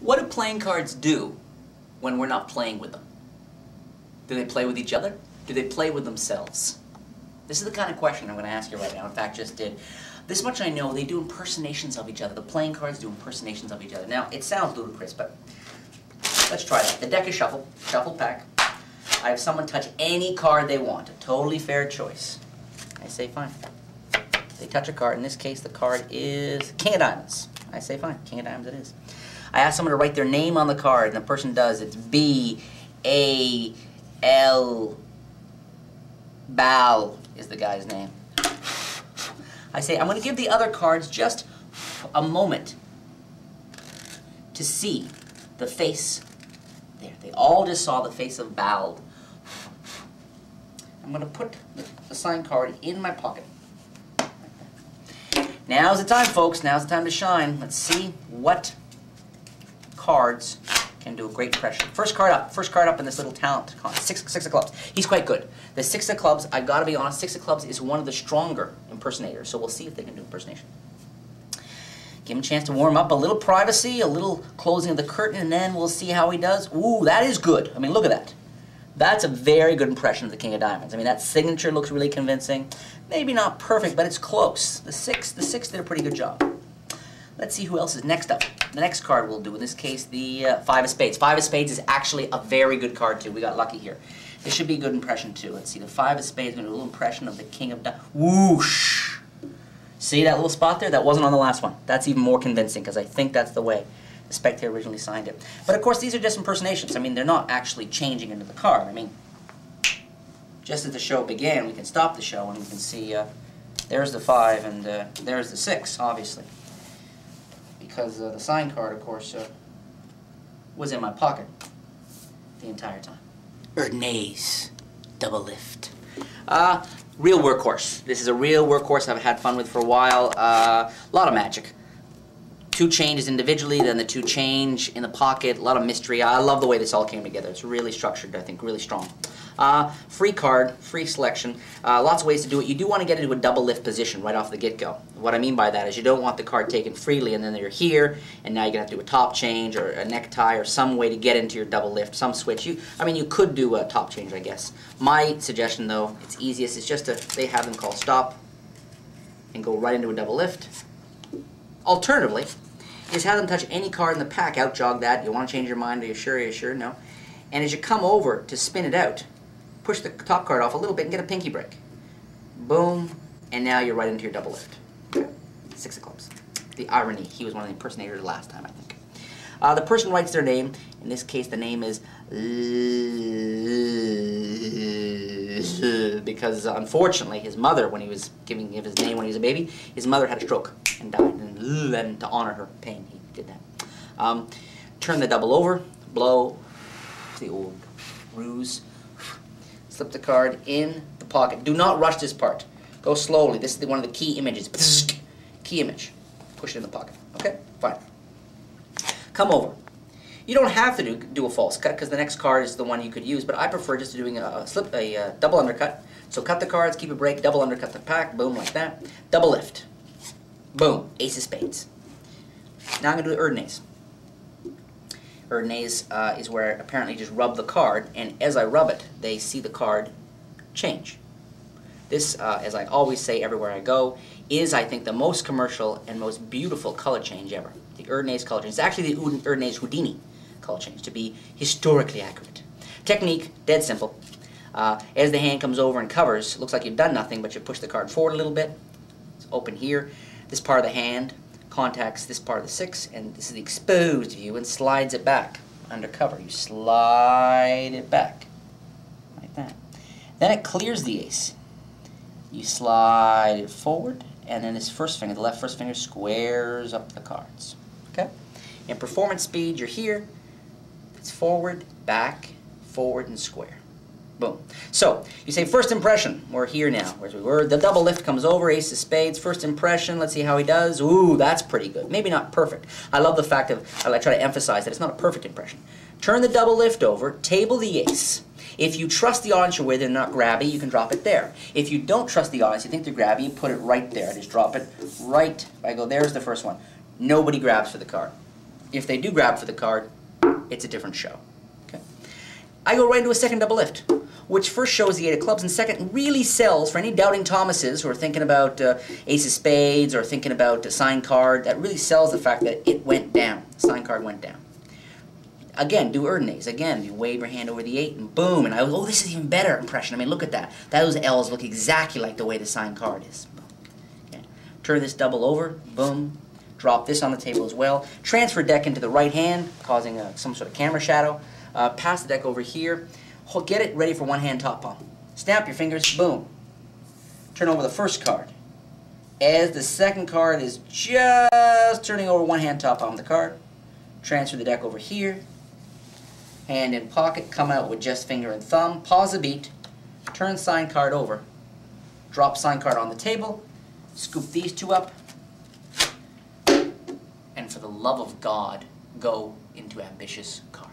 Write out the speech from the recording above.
What do playing cards do when we're not playing with them? Do they play with each other? Do they play with themselves? This is the kind of question I'm going to ask you right now. In fact, just did. This much I know, they do impersonations of each other. The playing cards do impersonations of each other. Now, it sounds ludicrous, but let's try that. The deck is shuffled, shuffled pack. I have someone touch any card they want. A totally fair choice. I say fine. They touch a card. In this case, the card is King of Diamonds. I say fine. King of Diamonds it is. I ask someone to write their name on the card, and the person does. It's B-A-L. Bal is the guy's name. I say, I'm going to give the other cards just a moment to see the face. There, they all just saw the face of Bal. I'm going to put the signed card in my pocket. Now's the time, folks. Now's the time to shine. Let's see what cards can do a great impression. First card up in this little talent con. Six of clubs. He's quite good. The Six of Clubs, I've got to be honest, Six of Clubs is one of the stronger impersonators, so we'll see if they can do impersonation. Give him a chance to warm up, a little privacy, a little closing of the curtain, and then we'll see how he does. Ooh, that is good. I mean, look at that. That's a very good impression of the King of Diamonds. I mean, that signature looks really convincing. Maybe not perfect, but it's close. The six did a pretty good job. Let's see who else is next up. The next card we'll do, in this case, the Five of Spades. Five of Spades is actually a very good card, too. We got lucky here. This should be a good impression, too. Let's see. The Five of Spades is going to do a little impression of the King of Diamonds. Whoosh! See that little spot there? That wasn't on the last one. That's even more convincing, because I think that's the way the spectator originally signed it. But, of course, these are just impersonations. I mean, they're not actually changing into the card. I mean, just as the show began, we can stop the show, and we can see there's the 5 and there's the 6, obviously. Because the sign card, of course, was in my pocket the entire time. Erdnase, double lift. Real workhorse. This is a real workhorse I've had fun with for a while. A lot of magic. 2 changes individually, then the 2 change in the pocket. A lot of mystery. I love the way this all came together. It's really structured, I think, really strong. Free card, free selection. Lots of ways to do it. You do want to get into a double lift position right off the get-go. What I mean by that is you don't want the card taken freely and then you're here and now you're going to have to do a top change or a necktie or some way to get into your double lift, some switch. I mean, you could do a top change, I guess. My suggestion, though, it's easiest, is just they have them call stop and go right into a double lift. Alternatively, is have them touch any card in the pack, out jog that. You want to change your mind, are you sure, no? And as you come over to spin it out, push the top card off a little bit and get a pinky break. Boom, and now you're right into your double lift. Okay. 6 of Clubs. The irony, he was one of the impersonators last time, I think. The person writes their name. In this case, the name is because unfortunately his mother, when he was giving him his name when he was a baby, his mother had a stroke and died. And to honor her pain, he did that. Turn the double over, blow, the old ruse. Slip the card in the pocket. Do not rush this part. Go slowly. This is one of the key images. Key image. Push it in the pocket. Okay? Fine. Come over. You don't have to do a false cut because the next card is the one you could use, but I prefer just doing a double undercut. So cut the cards, keep a break, double undercut the pack, boom, like that. Double lift. Boom. Ace of Spades. Now I'm going to do the Erdnase. Erdnase is where apparently you just rub the card, and as I rub it, they see the card change. This, as I always say everywhere I go, is, I think, the most commercial and most beautiful color change ever. The Erdnase color change. It's actually the Erdnase Houdini color change, to be historically accurate. Technique, dead simple. As the hand comes over and covers, it looks like you've done nothing, but you push the card forward a little bit. It's open here. This part of the hand contacts this part of the 6, and this is the exposed view, and slides it back under cover. You slide it back like that. Then it clears the ace. You slide it forward, and then this first finger, the left first finger, squares up the cards. Okay? In performance speed, you're here. It's forward, back, forward, and square. Boom. So, you say first impression. We're here now. Where's we were? The double lift comes over, Ace of Spades. First impression, let's see how he does. Ooh, that's pretty good. Maybe not perfect. I love the fact of, I try to emphasize that it's not a perfect impression. Turn the double lift over, table the ace. If you trust the audience you're with and not grabby, you can drop it there. If you don't trust the audience, you think they're grabby, you put it right there. Just drop it right. I go, there's the first one. Nobody grabs for the card. if they do grab for the card, it's a different show. Okay. I go right into a second double lift, which first shows the 8 of clubs and second really sells for any doubting Thomases who are thinking about ace of spades or thinking about a sign card. That really sells the fact that it went down. The sign card went down. Again, do Erdnase. Again, you wave your hand over the 8 and boom. And I was, oh, this is even better impression. I mean, look at that. Those L's look exactly like the way the sign card is. Okay. Turn this double over. Boom. Drop this on the table as well. Transfer deck into the right hand, causing some sort of camera shadow. Pass the deck over here. Get it ready for one hand top palm. Snap your fingers. Boom. Turn over the first card. As the second card is just turning over one hand top palm of the card, transfer the deck over here. Hand in pocket, come out with just finger and thumb, pause a beat, turn sign card over, drop sign card on the table, scoop these two up, and for the love of God, go into ambitious card.